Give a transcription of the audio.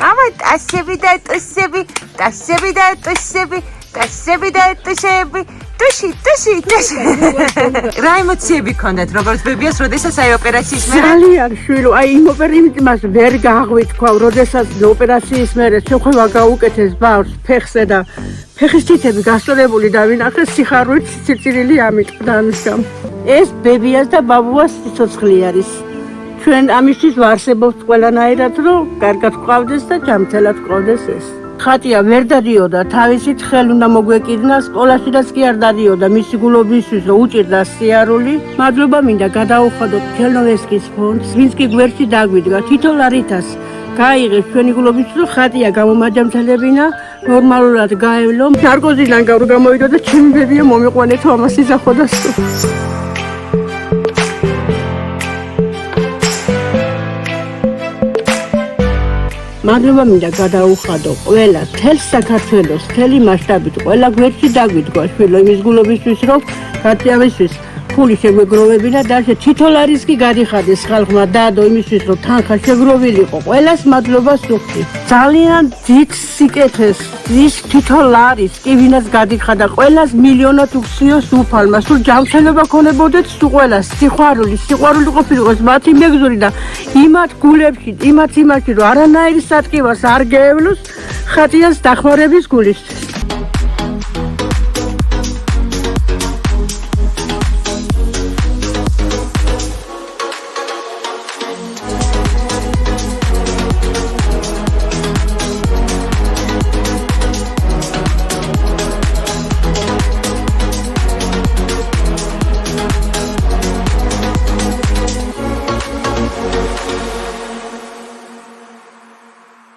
Ama taşebi de tuşebi, taşebi de tuşebi, taşebi de tuşebi, tuşi. რა ემოციები გქონდათ, როგორც ბებიას, როდესაც აი ოპერაციის მერე? ძალიან შვილო, აი იმ ოპერაციას ვერ გაღვიქვ, როდესაც ოპერაციის მერე შეხვევა გაუკეთეს ბავშვს ფეხზე და ფეხის თითები გასწორებული დავინახეს, სიხარულით სიცილილი ამიტყდა ამის გამო. ეს ბებიას და ბაბუას სიცოცხლე არის. ჩვენ ამისთვის ვარსებობთ ყველანაირად, რომ კარგად გვყავდეს და ჯანმრთელად გვყავდეს ეს. ხატია ვერ დადიოდა, თავისით ხელ უნდა მოგვეკიდნა, სკოლაშიდაც კი არ დადიოდა, მისი გულობისთვის რომ უჭირდა სიარული. მადლობა მინდა გადაუხადოთ ჩელნოვესკის ფონდს, ვინც კი გვერდში დაგვიდგა, თითო ლარითას გაიღეს ჩვენი გულობისთვის, რომ ხატია გამომაჯამთელებინა, ნორმალურად გაევლო. ნარკოზიდან გამოვიდა და ჩემი ბებია მომიყვანეთო ამას იზახოდა სულ. მადლობა მინდა გადაუხადო ყველა თელ საქართველოს თელი მასშტაბით ყველა გვერდში დაგვიდგა შვილო იმის გულობისთვის რომ გაწევისთვის ფული შეგვეგროვებინა და თითო ლარის კი გადიხადეს ხალხმა დადო იმისთვის რომ თანხა შეგროვილიყო ყველას მადლობა სუხდი ძალიან დიდ სიკეთეს ის თითო ლარის კი ვინაც გადიხადა ყველას მილიონად უხსიოს უფალმა სულ ჯანმრთელობა ქონებოდეთ სულ ყველას სიყვარული ყოფილიყოს მათი მეგზური და იმათ გულებში იმათ იმაში რომ არანაირი სატკივარს არ გეევლოს ხატიას დახმარების გულისთვის